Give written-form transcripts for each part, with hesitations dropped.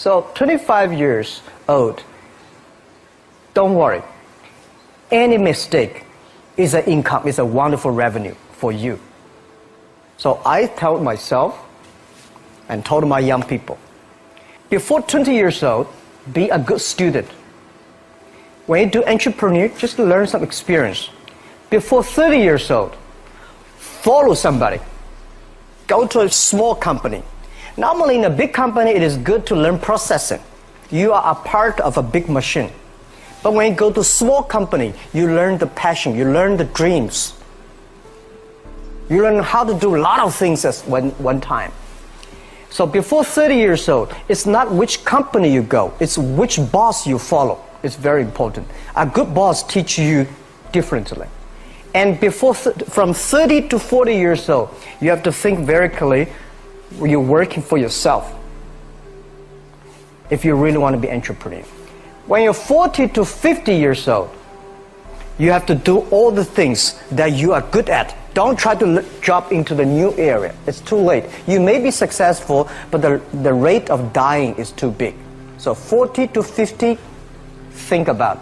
So 25 years old, don't worry. Any mistake is an income, is a wonderful revenue for you. So I tell myself and told my young people, before 20 years old, be a good student. When you do entrepreneur, just learn some experience. Before 30 years old, follow somebody. Go to a small company. Normally in a big company, it is good to learn processing. You are a part of a big machine. But when you go to a small company, you learn the passion, you learn the dreams. You learn how to do a lot of things at one time. So before 30 years old, it's not which company you go, it's which boss you follow. It's very important. A good boss teaches you differently. And from 30 to 40 years old, you have to think very clearly, you're working for yourself if you really want to be an entrepreneur. When you're 40 to 50 years old, you have to do all the things that you are good at. Don't try to jump into the new area. It's too late. You may be successful, but the rate of dying is too big. So 40 to 50, think about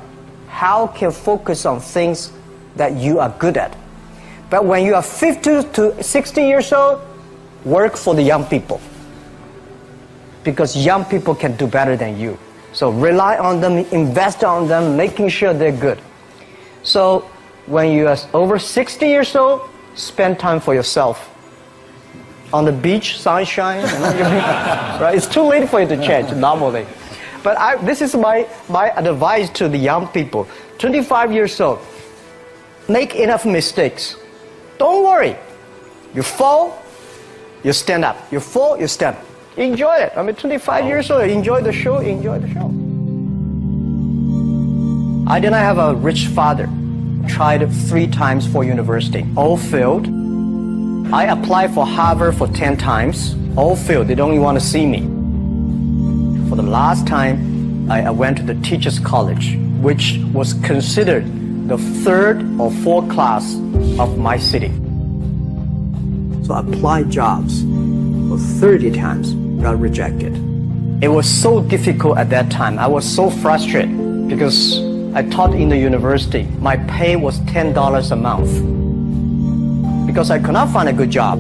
how can focus on things that you are good at. But when you are 50 to 60 years old, work for the young people. Because young people can do better than you. So rely on them, invest on them, making sure they're good. So when you are over 60 years old, spend time for yourself. On the beach, sunshine, right? It's too late for you to change normally. But this is my advice to the young people. 25 years old, make enough mistakes. Don't worry. You fall, you stand up. You fall, you stand up. Enjoy it. I mean, 25 years old, enjoy the show, enjoy the show. I did not have a rich father. Tried 3 times for university. All failed. I applied for Harvard for 10 times. All failed. They don't even want to see me. For the last time, I went to the teachers' college, which was considered the 3rd or 4th class of my city. So I applied jobs for 30 times, got rejected. It was so difficult at that time. I was so frustrated because I taught in the university. My pay was $10 a month. Because I could not find a good job.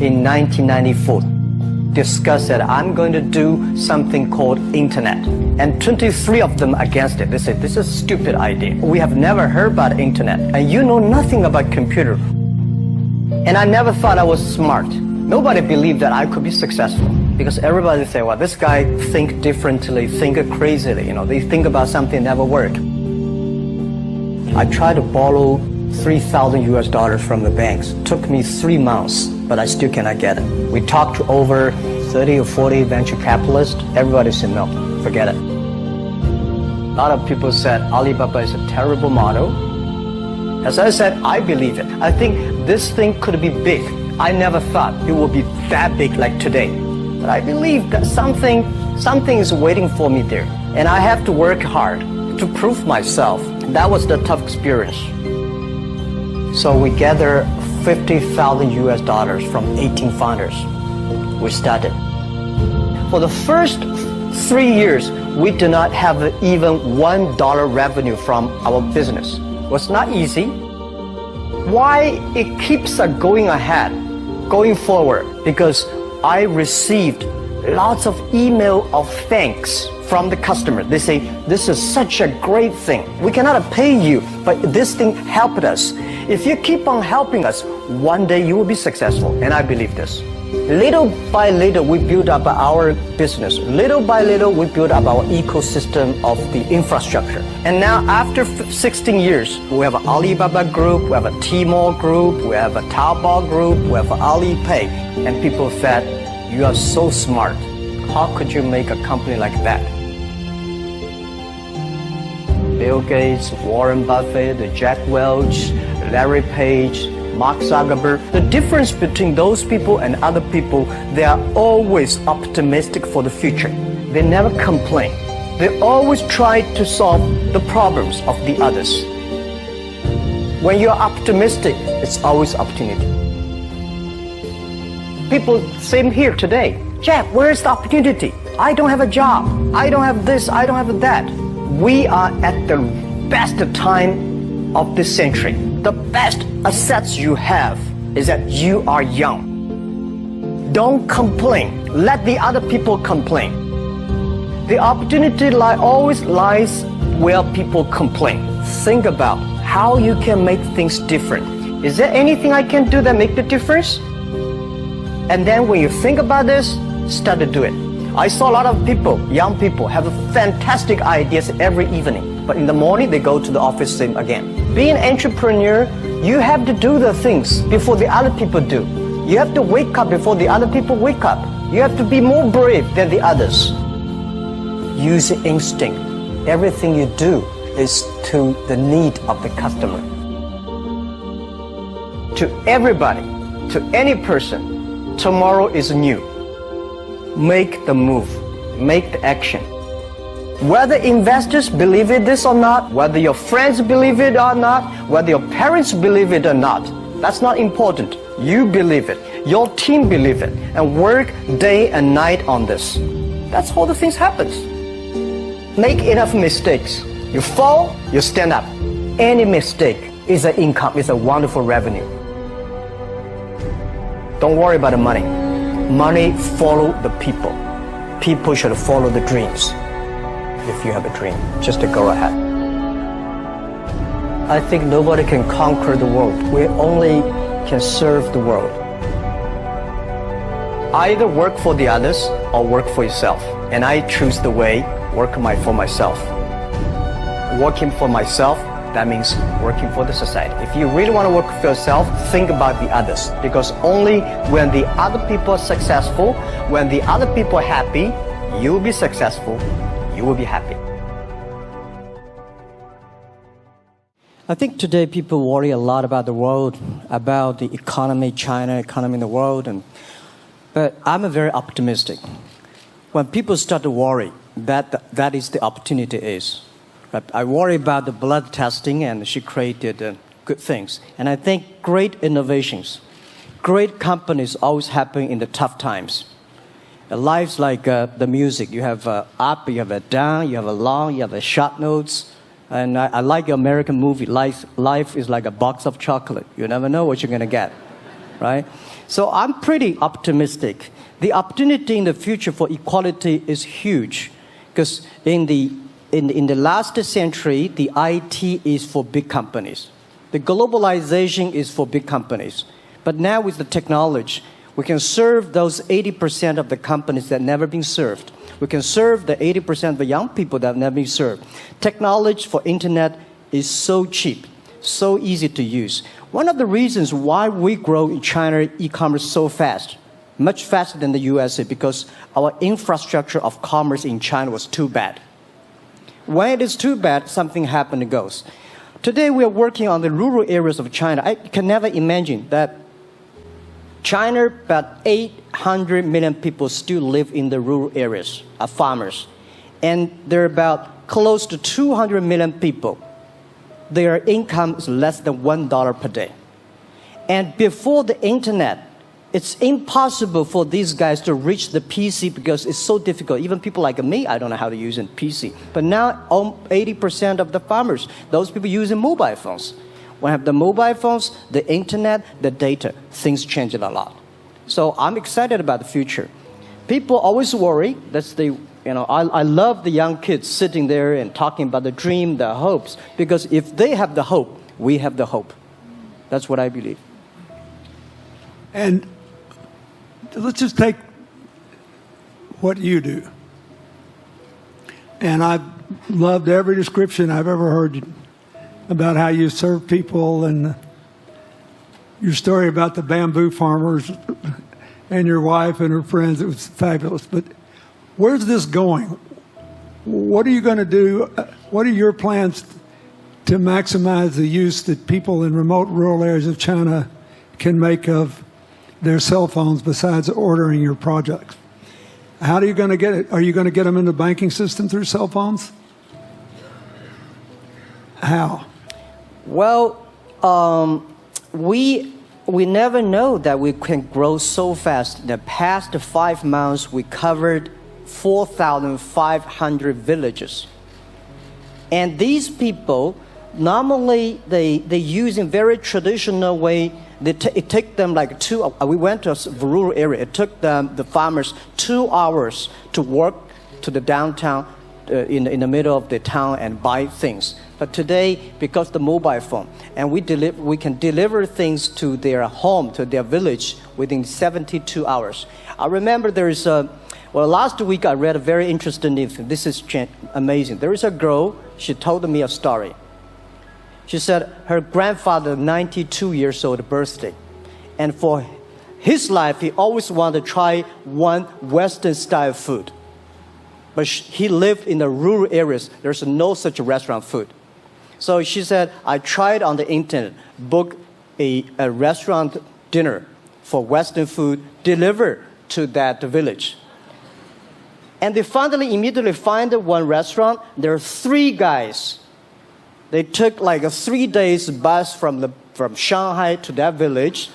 In 1994, discussed that I'm going to do something called internet. And 23 of them against it. They said, this is a stupid idea. We have never heard about internet. And you know nothing about computer. And I never thought I was smart. Nobody believed that I could be successful. Because everybody said, well, this guy think differently, think crazily. You know, they think about something never worked. I tried to borrow $3,000 from the banks. Took me 3 months, but I still cannot get it. We talked to over 30 or 40 venture capitalists. Everybody said, no, forget it. A lot of people said Alibaba is a terrible model. As I said, I believe it. I think this thing could be big. I never thought it would be that big like today. But I believe that something is waiting for me there. And I have to work hard to prove myself. That was the tough experience. So we gathered $50,000 from 18 founders. We started. For the first 3 years, we did not have even $1 revenue from our business. It was not easy. Why it keeps going ahead, going forward? Because I received lots of email of thanks from the customer. They say, this is such a great thing. We cannot pay you, but this thing helped us. If you keep on helping us, one day you will be successful. And I believe this. Little by little, we build up our business. Little by little, we build up our ecosystem of the infrastructure. And now, after 16 years, we have an Alibaba group, we have a Tmall group, we have a Taobao group, we have Alipay. And people said, you are so smart. How could you make a company like that? Bill Gates, Warren Buffett, Jack Welch, Larry Page, Mark Zuckerberg. The difference between those people and other people, they are always optimistic for the future. They never complain. They always try to solve the problems of the others. When you're optimistic, it's always opportunity. People, same here today. Jack, where is the opportunity? I don't have a job. I don't have this. I don't have that. We are at the best time of this century. The best assets you have is that you are young. Don't complain. Let the other people complain. The opportunity always lies where people complain. Think about how you can make things different. Is there anything I can do that make the difference? And then when you think about this, start to do it. I saw a lot of people, young people, have fantastic ideas every evening. But in the morning, they go to the office same again. Being an entrepreneur, you have to do the things before the other people do. You have to wake up before the other people wake up. You have to be more brave than the others. Use instinct. Everything you do is to the need of the customer. To everybody, to any person, tomorrow is new. Make the move, make the action. Whether investors believe it this or not, whether your friends believe it or not, whether your parents believe it or not, that's not important. You believe it, your team believe it, and work day and night on this. That's how the things happens. Make enough mistakes. You fall, you stand up. Any mistake is an income, is a wonderful revenue. Don't worry about the money. Money follow the people. People should follow the dreams. If you have a dream, just to go ahead. I think nobody can conquer the world. We only can serve the world. Either work for the others or work for yourself. And I choose the way, work for myself. Working for myself, that means working for the society. If you really want to work for yourself, think about the others. Because only when the other people are successful, when the other people are happy, you will be successful, you will be happy. I think today people worry a lot about the world, about the economy, China, economy in the world. But I'm very optimistic. When people start to worry, that is the opportunity is. I worry about the blood testing, and she created good things. And I think great innovations, great companies always happen in the tough times. Life's like the music. You have up, you have a down, you have a long, you have a short notes. And I like your American movie. Life is like a box of chocolate. You never know what you're going to get, right? So I'm pretty optimistic. The opportunity in the future for equality is huge, because in the last century, the IT is for big companies. The globalization is for big companies. But now with the technology, we can serve those 80% of the companies that never been served. We can serve the 80% of the young people that have never been served. Technology for internet is so cheap, so easy to use. One of the reasons why we grow in China e-commerce so fast, much faster than the USA, because our infrastructure of commerce in China was too bad. When it is too bad, something happens and goes. Today we are working on the rural areas of China. I can never imagine that China, about 800 million people still live in the rural areas, are farmers. And there are about close to 200 million people. Their income is less than $1 per day. And before the internet, it's impossible for these guys to reach the PC because it's so difficult. Even people like me, I don't know how to use a PC. But now 80% of the farmers, those people using mobile phones. When you have the mobile phones, the internet, the data, things change a lot. So I'm excited about the future. People always worry. I love the young kids sitting there and talking about the dream, the hopes, because if they have the hope, we have the hope. That's what I believe. And let's just take what you do. And I've loved every description I've ever heard about how you serve people, and your story about the bamboo farmers and your wife and her friends. It was fabulous. But where's this going? What are you going to do? What are your plans to maximize the use that people in remote rural areas of China can make of their cell phones besides ordering your products? How are you going to get it? Are you going to get them in the banking system through cell phones? How? Well, we never know that we can grow so fast. In the past 5 months, we covered 4,500 villages. And these people, normally they use in very traditional way. It took them like we went to a rural area. It took the farmers 2 hours to work to the downtown in the middle of the town and buy things. But today, because the mobile phone, and we can deliver things to their home, to their village within 72 hours. I remember last week I read a very interesting thing. This is amazing. There is a girl, she told me a story. She said her grandfather, 92 years old birthday. And for his life, he always wanted to try one Western style food. But he lived in the rural areas. There's no such restaurant food. So she said, I tried on the internet, book a restaurant dinner for Western food, delivered to that village. And they finally immediately find one restaurant. There are 3 guys. They took like a 3 days bus from Shanghai to that village,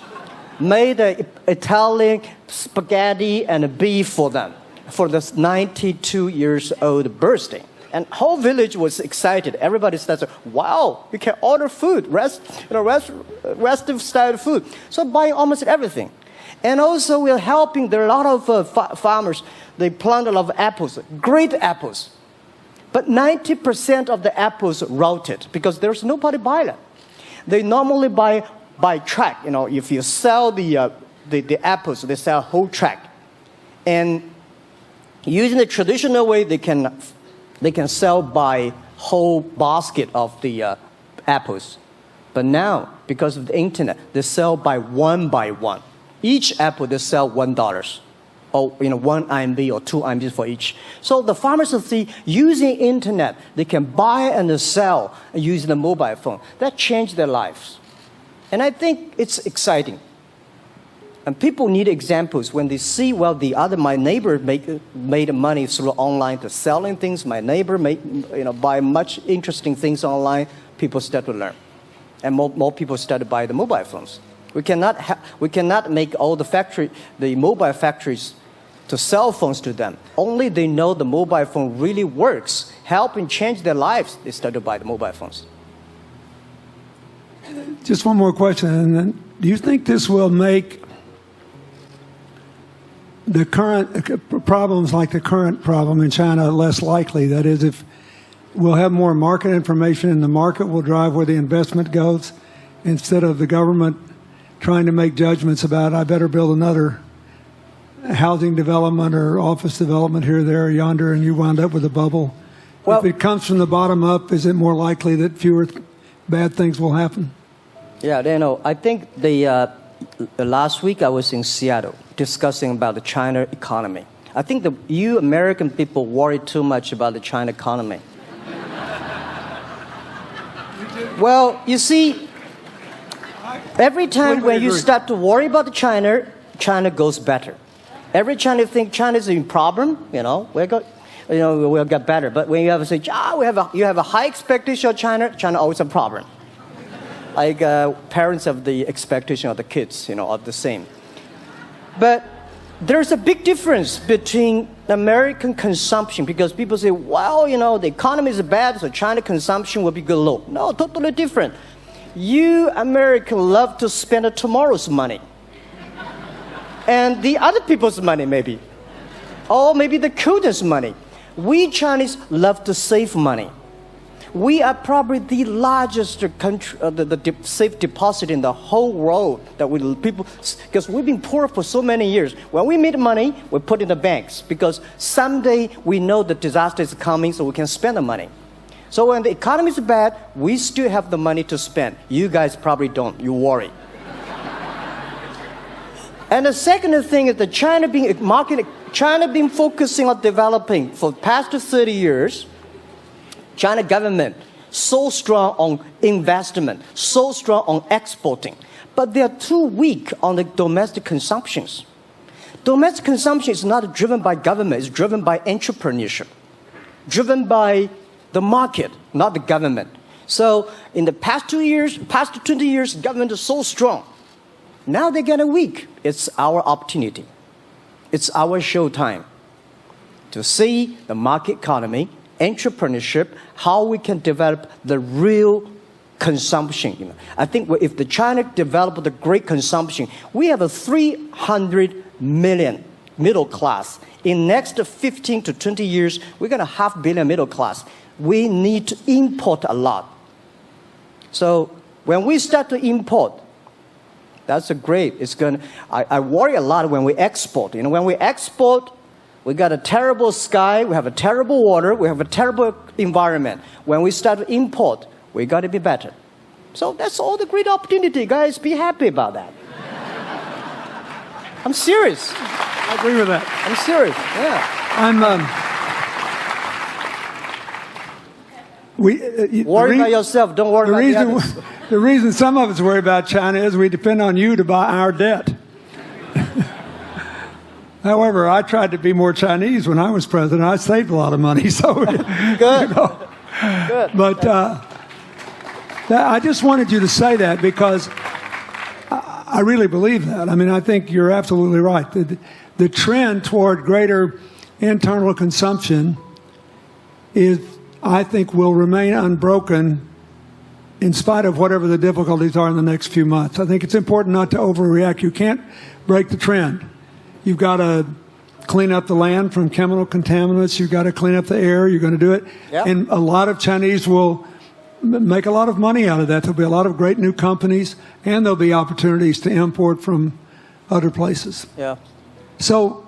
made an Italian spaghetti and a beef for them for this 92 years old birthday. And whole village was excited. Everybody started, wow, we can order food, Western style food. So buying almost everything. And also we're helping, there are a lot of farmers, they plant a lot of apples, great apples. But 90% of the apples rotted because there's nobody buy them. They normally buy by track. If you sell the apples, they sell whole track. And using the traditional way, they can sell by whole basket of the apples. But now, because of the internet, they sell by one. Each apple, they sell $1. Or 1 RMB or 2 RMB for each. So the farmers see using internet, they can buy and sell using the mobile phone. That changed their lives. And I think it's exciting. And people need examples when they see, my neighbor made money through online to selling things. My neighbor buy much interesting things online. People start to learn. And more people start to buy the mobile phones. We cannot make all the mobile factories to sell phones to them. Only they know the mobile phone really works, helping change their lives, they start to buy the mobile phones. Just one more question. Do you think this will make the current problems like the current problem in China less likely? That is, if we'll have more market information and the market will drive where the investment goes instead of the government trying to make judgments about, I better build another housing development or office development here, there, or yonder, and you wound up with a bubble. If it comes from the bottom up, is it more likely that fewer bad things will happen? Yeah, I think last week I was in Seattle discussing about the China economy. I think you American people worry too much about the China economy. Well, you see, every time when you start to worry about China goes better. Every time you think China is in problem, we'll get better. But when you have to say, you have a high expectation of China always a problem. Like parents have the expectation of the kids, are the same. But there's a big difference between American consumption because people say, the economy is bad, so China consumption will be good low. No, totally different. You Americans love to spend tomorrow's money. And the other people's money, maybe. Or maybe the children's money. We Chinese love to save money. We are probably the largest country, the safe deposit in the whole world because we've been poor for so many years. When we make money, we put in the banks because someday we know the disaster is coming, so we can spend the money. So when the economy is bad, we still have the money to spend. You guys probably don't. You worry. And the second thing is that China been focusing on developing for the past 30 years. China government so strong on investment, so strong on exporting, but they are too weak on the domestic consumptions. Domestic consumption is not driven by government; it's driven by entrepreneurship, driven by the market, not the government. So in the past 20 years, government is so strong. Now they're getting weak. It's our opportunity. It's our showtime. to see the market economy, entrepreneurship, how we can develop the real consumption. I think if the China developed the great consumption, we have a 300 million middle class. In next 15 to 20 years, we're going to have 500 million middle class. We need to import a lot. So when we start to import, that's a great. It's going. I worry a lot when we export. When we export, we got a terrible sky, we have a terrible water, we have a terrible environment. When we start to import, we got to be better. So that's all the great opportunity, guys. Be happy about that. I'm serious. I agree with that. I'm serious. Yeah. Worry about yourself. Don't worry about the others. The reason some of us worry about China is we depend on you to buy our debt. However, I tried to be more Chinese when I was president. I saved a lot of money. So good. Good. But I just wanted you to say that because I really believe that. I mean, I think you're absolutely right. The trend toward greater internal consumption is, I think, will remain unbroken in spite of whatever the difficulties are in the next few months. I think it's important not to overreact. You can't break the trend. You've got to clean up the land from chemical contaminants. You've got to clean up the air. You're going to do it. Yep. And a lot of Chinese will make a lot of money out of that. There'll be a lot of great new companies, and there'll be opportunities to import from other places. Yeah. So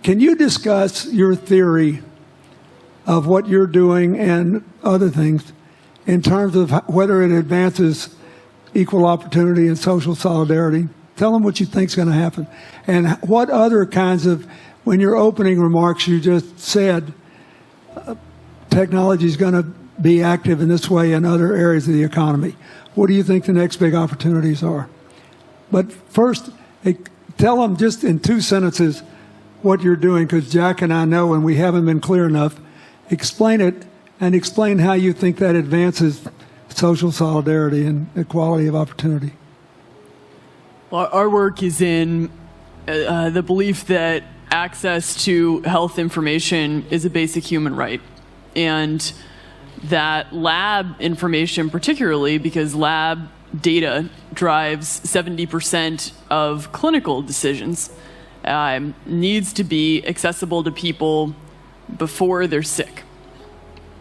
can you discuss your theory of what you're doing and other things in terms of whether it advances equal opportunity and social solidarity? Tell them what you think is going to happen. And what other kinds of, when your opening remarks, you just said technology is going to be active in this way in other areas of the economy. What do you think the next big opportunities are? But first, tell them just in 2 sentences what you're doing, because Jack and I know, and we haven't been clear enough. Explain it, and explain how you think that advances social solidarity and equality of opportunity. Well, our work is in the belief that access to health information is a basic human right, and that lab information, particularly because lab data drives 70% of clinical decisions, needs to be accessible to people before they're sick.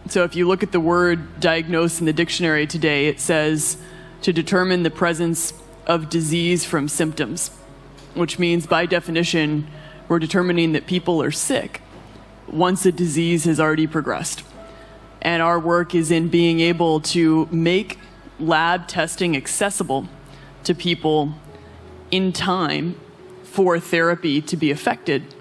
So if you look at the word diagnose in the dictionary today, it says to determine the presence of disease from symptoms, which means by definition, we're determining that people are sick once a disease has already progressed. And our work is in being able to make lab testing accessible to people in time for therapy to be effected,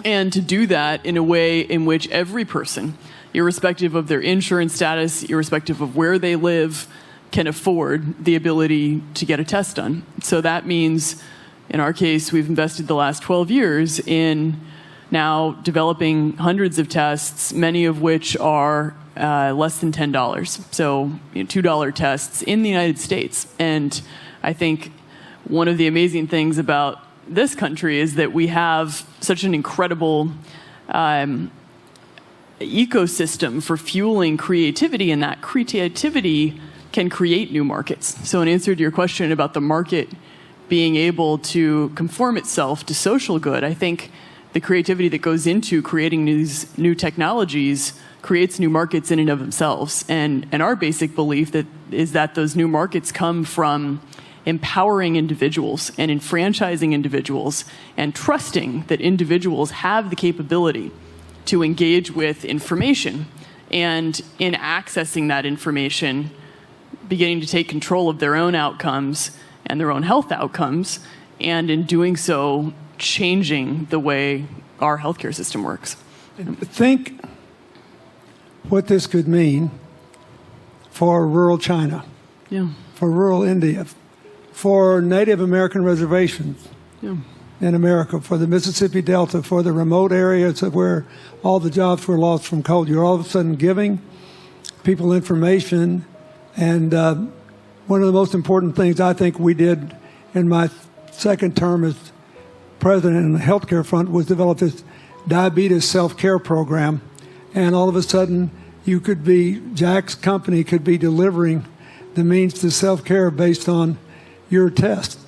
and to do that in a way in which every person, irrespective of their insurance status, irrespective of where they live, can afford the ability to get a test done. So that means, in our case, we've invested the last 12 years in now developing hundreds of tests, many of which are less than $10. So $2 tests in the United States. And I think one of the amazing things about this country is that we have such an incredible ecosystem for fueling creativity, and that creativity can create new markets. So in answer to your question about the market being able to conform itself to social good, I think the creativity that goes into creating these new technologies creates new markets in and of themselves. And our basic belief is that those new markets come from empowering individuals and enfranchising individuals and trusting that individuals have the capability to engage with information, and in accessing that information, beginning to take control of their own outcomes and their own health outcomes, and in doing so, changing the way our healthcare system works. Think what this could mean for rural China, for rural India, for Native American reservations in America, for the Mississippi Delta, for the remote areas where all the jobs were lost from coal. You're all of a sudden giving people information. And one of the most important things I think we did in my second term as president in the healthcare front was develop this diabetes self-care program, and all of a sudden Jack's company could be delivering the means to self-care based on your test.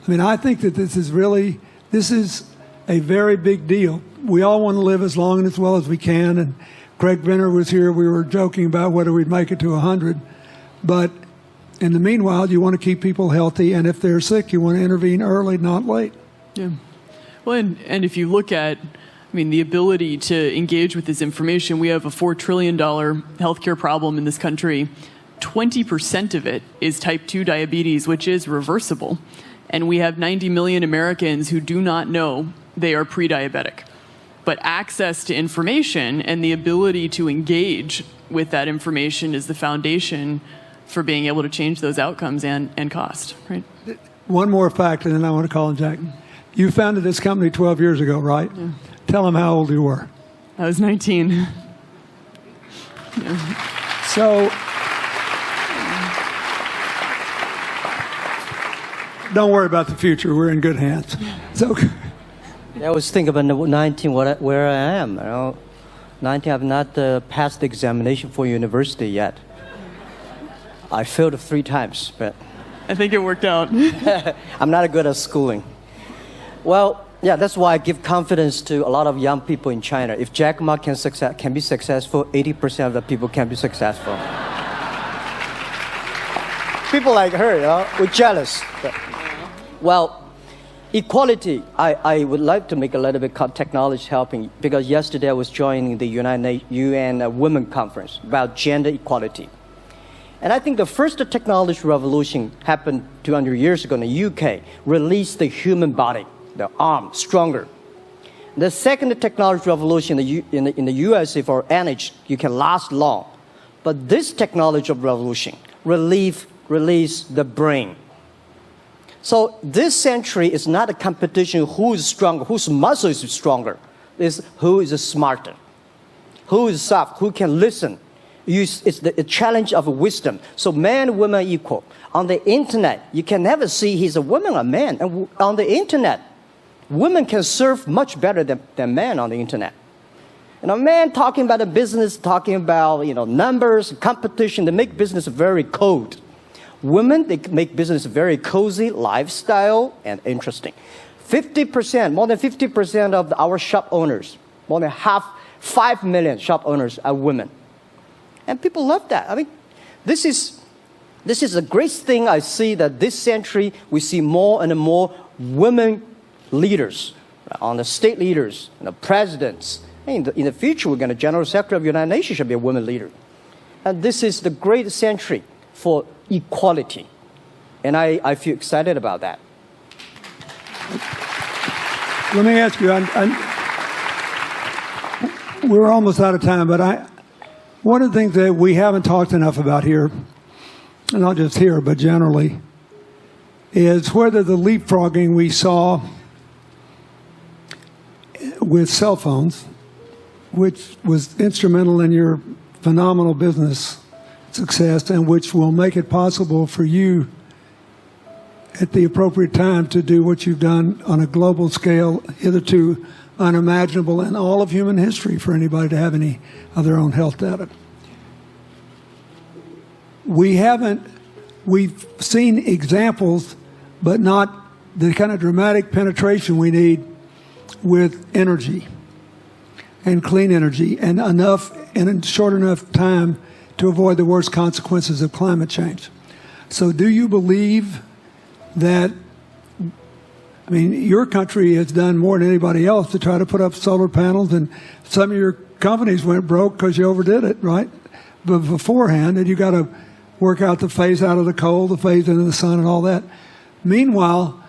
I mean, I think that this is a very big deal. We all want to live as long and as well as we can, and Craig Venner was here. We were joking about whether we'd make it to 100, but in the meanwhile, you want to keep people healthy, and if they're sick, you want to intervene early, not late. Yeah. Well, and if you look at, the ability to engage with this information, we have a $4 trillion healthcare problem in this country. 20% of it is type 2 diabetes, which is reversible. And we have 90 million Americans who do not know they are pre-diabetic. But access to information and the ability to engage with that information is the foundation for being able to change those outcomes and cost, right? One more fact, and then I want to call him Jack. You founded this company 12 years ago, right? Yeah. Tell them how old you were. I was 19. Yeah. So, don't worry about the future. We're in good hands. So, I was thinking about 19, where I am. 19, I've not passed the examination for university yet. I failed 3 times, but I think it worked out. I'm not good at schooling. Well, yeah, that's why I give confidence to a lot of young people in China. If Jack Ma can be successful, 80% of the people can be successful. People like her, we're jealous. But, well, equality, I would like to make a little bit of technology helping, because yesterday I was joining the UN Women Conference about gender equality. And I think the first technology revolution happened 200 years ago in the UK, released the human body, the arm, stronger. The second technology revolution in the USA for energy, you can last long. But this technology revolution release the brain. So this century is not a competition who is stronger, whose muscle is stronger. It's who is smarter, who is soft, who can listen. It's the challenge of wisdom. So man and woman are equal. On the internet, you can never see he's a woman or a man. And on the internet, women can serve much better than men on the internet. Men talking about the business, talking about numbers, competition, they make business very cold. Women, they make business very cozy, lifestyle, and interesting. 50%, more than 50% of our shop owners, more than 5 million shop owners are women. And people love that. This is a great thing. I see that this century we see more and more women leaders, on the state leaders, the presidents. In the future, we're going to General Secretary of the United Nations should be a woman leader. And this is the great century for equality. And I feel excited about that. Let me ask you, we're almost out of time, but one of the things that we haven't talked enough about here, and not just here, but generally, is whether the leapfrogging we saw with cell phones, which was instrumental in your phenomenal business success and which will make it possible for you at the appropriate time to do what you've done on a global scale, hitherto unimaginable in all of human history for anybody to have any of their own health data. We've seen examples, but not the kind of dramatic penetration we need with energy and clean energy and enough in a short enough time to avoid the worst consequences of climate change. So do you believe that, your country has done more than anybody else to try to put up solar panels, and some of your companies went broke because you overdid it, right? But beforehand, and you got to work out the phase out of the coal, the phase into the sun and all that. Meanwhile,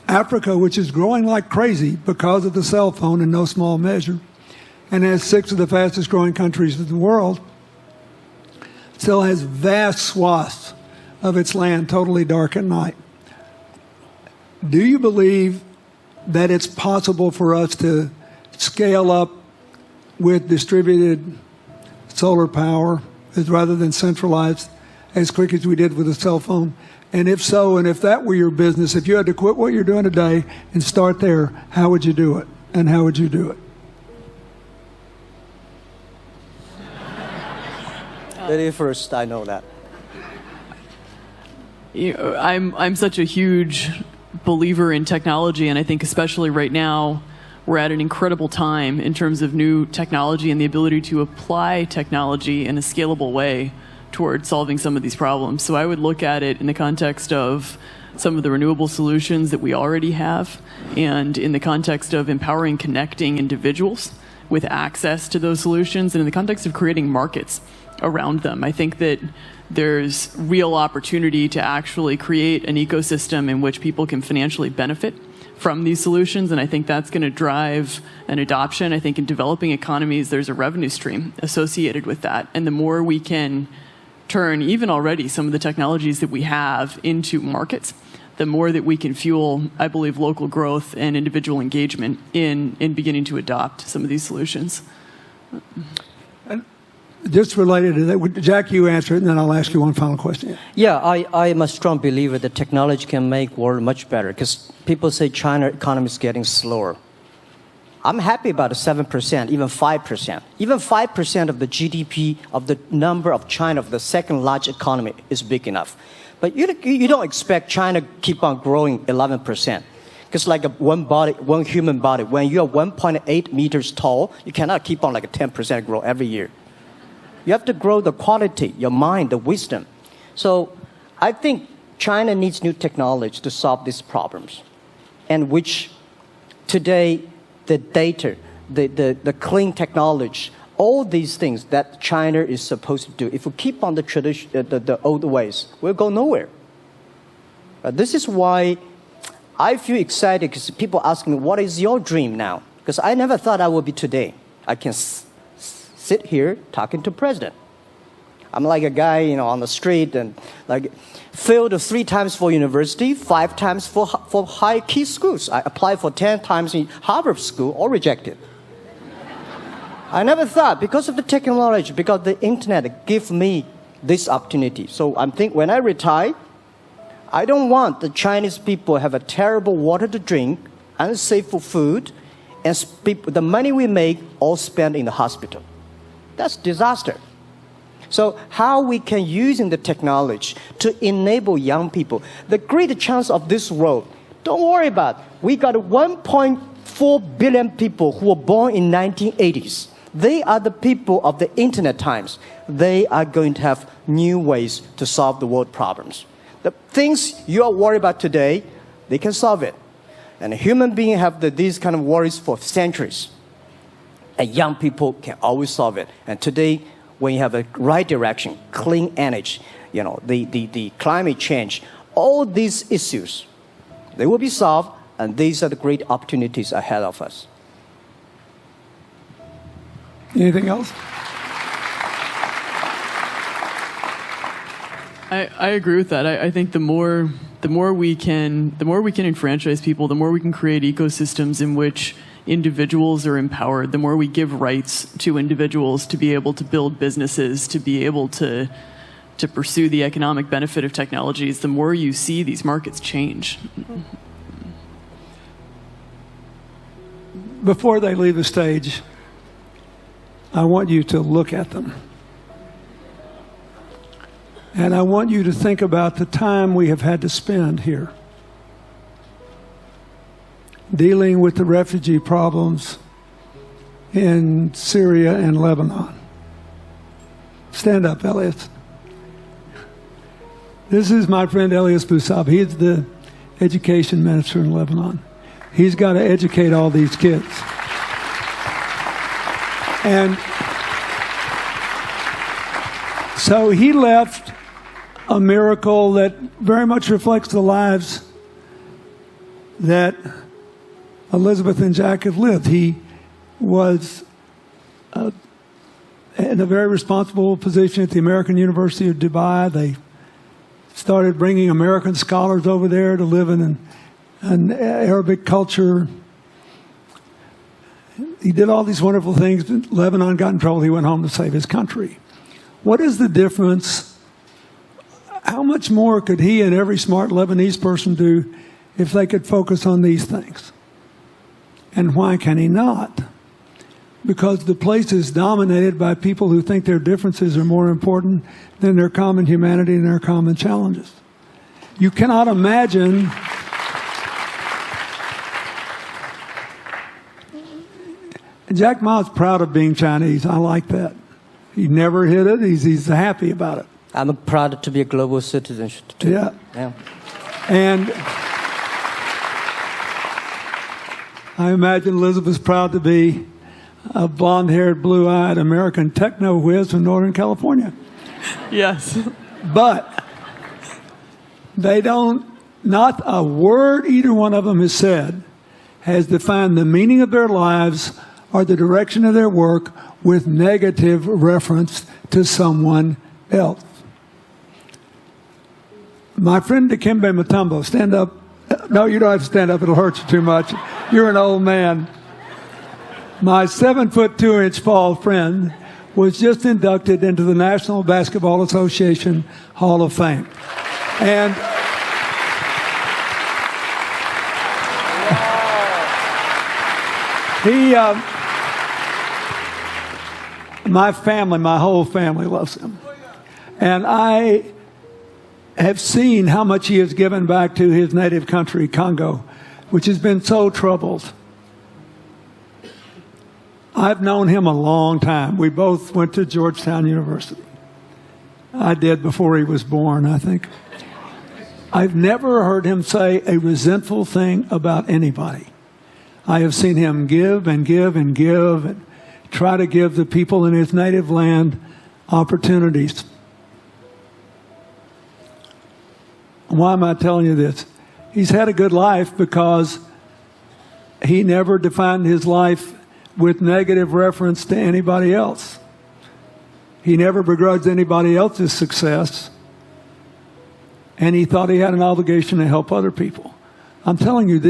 Africa, which is growing like crazy because of the cell phone in no small measure, and has 6 of the fastest growing countries in the world, still has vast swaths of its land totally dark at night. Do you believe that it's possible for us to scale up with distributed solar power rather than centralized as quick as we did with the cell phone? And if so, and if that were your business, if you had to quit what you're doing today and start there, how would you do it? And how would you do it? 31st, I know that. I'm such a huge believer in technology, and I think especially right now we're at an incredible time in terms of new technology and the ability to apply technology in a scalable way toward solving some of these problems. So I would look at it in the context of some of the renewable solutions that we already have, and in the context of empowering, connecting individuals with access to those solutions, and in the context of creating markets around them. I think that there's real opportunity to actually create an ecosystem in which people can financially benefit from these solutions, and I think that's going to drive an adoption. I think in developing economies, there's a revenue stream associated with that, and the more we can turn even already some of the technologies that we have into markets, the more that we can fuel, I believe, local growth and individual engagement in beginning to adopt some of these solutions. Just related to that, Jack, you answer it, and then I'll ask you one final question. Yeah, I am a strong believer that technology can make world much better, because people say China economy is getting slower. I'm happy about 7%, even 5%. Even 5% of the GDP of the number of China, of the second largest economy, is big enough. But you don't expect China to keep on growing 11%. Because like one human body, when you are 1.8 meters tall, you cannot keep on like a 10% growth every year. You have to grow the quality, your mind, the wisdom. So I think China needs new technology to solve these problems, and which today the data, the clean technology, all these things that China is supposed to do, if we keep on the tradition, the old ways, we'll go nowhere. This is why I feel excited, because people ask me, what is your dream now? Because I never thought I would be today. I can sit here talking to president. I'm like a guy, on the street, and like failed 3 times for university, 5 times for high key schools. I applied for 10 times in Harvard school, all rejected. I never thought, because of the technology, because the internet gave me this opportunity. So I think when I retire, I don't want the Chinese people have a terrible water to drink, unsafe for food, and the money we make all spent in the hospital. That's disaster. So how we can use the technology to enable young people, the great chance of this world, don't worry about it. We got 1.4 billion people who were born in 1980s. They are the people of the internet times. They are going to have new ways to solve the world problems. The things you are worried about today, they can solve it. And human beings have these kind of worries for centuries. And young people can always solve it. And today, when you have a right direction, clean energy, the climate change, all these issues, they will be solved, and these are the great opportunities ahead of us. Anything else? I agree with that. I think the more we can enfranchise people, the more we can create ecosystems in which individuals are empowered, the more we give rights to individuals to be able to build businesses, to be able to pursue the economic benefit of technologies, the more you see these markets change. Before they leave the stage, I want you to look at them. And I want you to think about the time we have had to spend here dealing with the refugee problems in Syria and Lebanon. Stand up, Elias. This is my friend Elias Bousab. He is the education minister in Lebanon. He's got to educate all these kids. And so he left a miracle that very much reflects the lives that Elizabeth and Jack have lived. He was in a very responsible position at the American University of Dubai. They started bringing American scholars over there to live in an Arabic culture. He did all these wonderful things. Lebanon got in trouble. He went home to save his country. What is the difference? How much more could he and every smart Lebanese person do if they could focus on these things? And why can he not? because the place is dominated by people who think their differences are more important than their common humanity and their common challenges. You cannot imagine Jack Ma's proud of being Chinese. I like that. He never hid it. He's happy about it. I'm proud to be a global citizen too. Yeah. Yeah. And I imagine Elizabeth's proud to be a blonde-haired, blue-eyed American techno whiz from Northern California. Yes. But they don't, not a word either one of them has said has defined the meaning of their lives or the direction of their work with negative reference to someone else. My friend Dikembe Mutombo, stand up. No, you don't have to stand up. It'll hurt you too much. You're an old man. My 7'2" tall friend was just inducted into the National Basketball Association Hall of Fame. And my whole family loves him. And I have seen how much he has given back to his native country, Congo, which has been so troubled. I've known him a long time. We both went to Georgetown University. I did before he was born, I think. I've never heard him say a resentful thing about anybody. I have seen him give and give and give and try to give the people in his native land opportunities. Why am I telling you this? He's had a good life because he never defined his life with negative reference to anybody else. He never begrudged anybody else's success, and he thought he had an obligation to help other people. I'm telling you,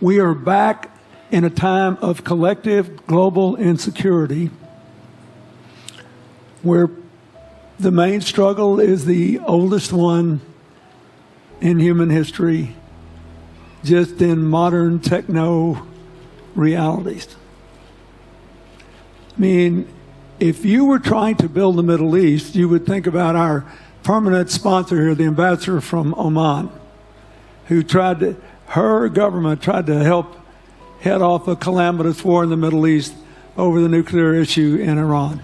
we are back in a time of collective global insecurity where the main struggle is the oldest one in human history, just in modern techno realities. I mean, if you were trying to build the Middle East, you would think about our permanent sponsor here, the ambassador from Oman, who her government tried to help head off a calamitous war in the Middle East over the nuclear issue in Iran.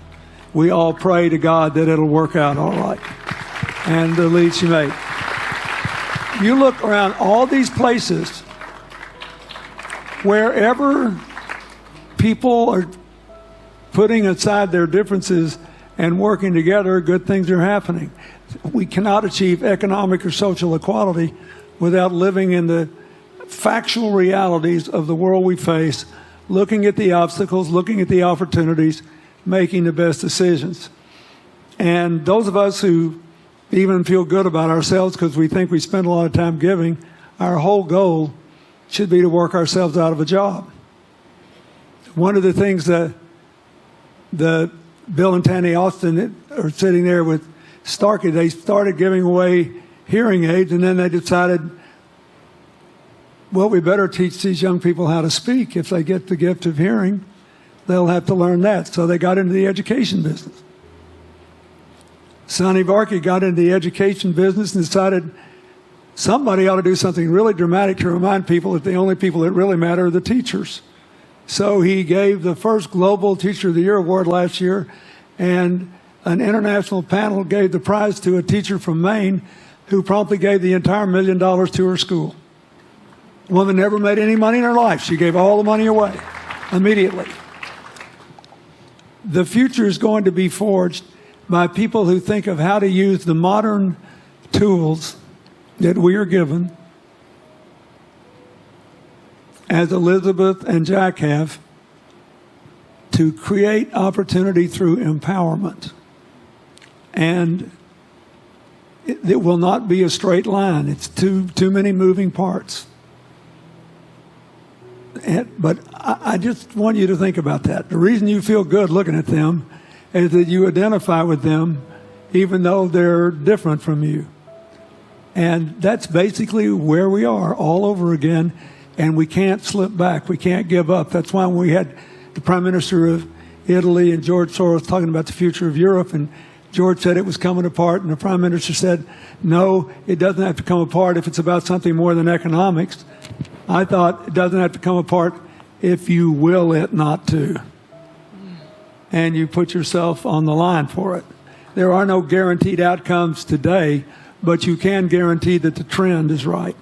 We all pray to God that it'll work out all right. And the lead she made. You look around all these places, wherever people are putting aside their differences and working together, good things are happening. We cannot achieve economic or social equality without living in the factual realities of the world we face, looking at the obstacles, looking at the opportunities, making the best decisions. And those of us who even feel good about ourselves because we think we spend a lot of time giving, our whole goal should be to work ourselves out of a job. One of the things that Bill and Tanny Austin are sitting there with Starkey, they started giving away hearing aids, and then they decided, well, we better teach these young people how to speak. If they get the gift of hearing, they'll have to learn that. So they got into the education business. Sonny Varkey got into the education business and decided somebody ought to do something really dramatic to remind people that the only people that really matter are the teachers. So he gave the first Global Teacher of the Year award last year, and an international panel gave the prize to a teacher from Maine who promptly gave the entire $1 million to her school. The woman never made any money in her life. She gave all the money away immediately. The future is going to be forged by people who think of how to use the modern tools that we are given, as Elizabeth and Jack have, to create opportunity through empowerment. And it will not be a straight line. It's too many moving parts. But I just want you to think about that. The reason you feel good looking at them is that you identify with them even though they're different from you. And that's basically where we are all over again, and we can't slip back. We can't give up. That's why when we had the Prime Minister of Italy and George Soros talking about the future of Europe, and George said it was coming apart, and the Prime Minister said, no, it doesn't have to come apart if it's about something more than economics. I thought it doesn't have to come apart if you will it not to. And you put yourself on the line for it. There are no guaranteed outcomes today, but you can guarantee that the trend is right.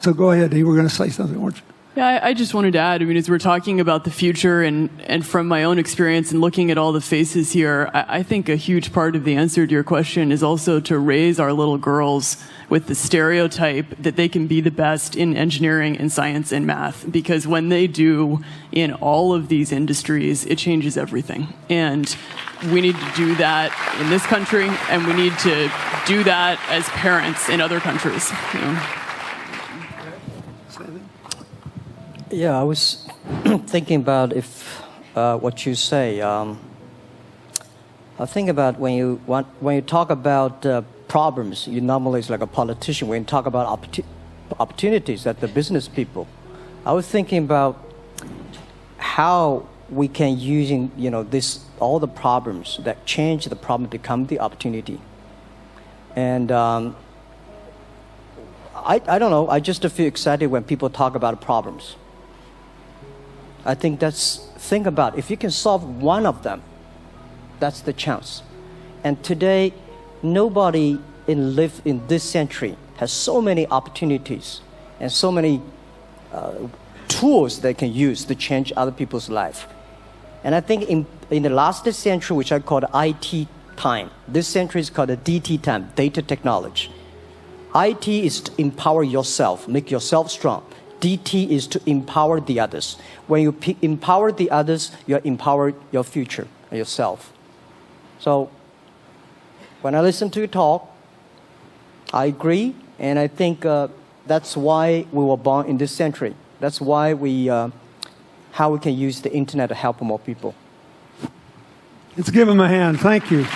So go ahead, you were going to say something, weren't you? Yeah, I just wanted to add, I mean, as we're talking about the future and from my own experience and looking at all the faces here, I think a huge part of the answer to your question is also to raise our little girls with the stereotype that they can be the best in engineering and science and math. Because when they do in all of these industries, it changes everything. And we need to do that in this country, and we need to do that as parents in other countries. You know? Yeah, I was thinking about if what you say. I think about when you talk about problems, you normally is like a politician. When you talk about opportunities at the business people, I was thinking about how we can using this all the problems that change the problem become the opportunity, and. I don't know. I just feel excited when people talk about problems. I think think about if you can solve one of them, that's the chance. And today, nobody live in this century has so many opportunities and so many tools they can use to change other people's life. And I think in the last century, which I call the IT time, this century is called the DT time, data technology. IT is to empower yourself, make yourself strong. DT is to empower the others. When you empower the others, you empower your future, yourself. So when I listen to you talk, I agree, and I think that's why we were born in this century. That's why how we can use the internet to help more people. Let's give them a hand. Thank you.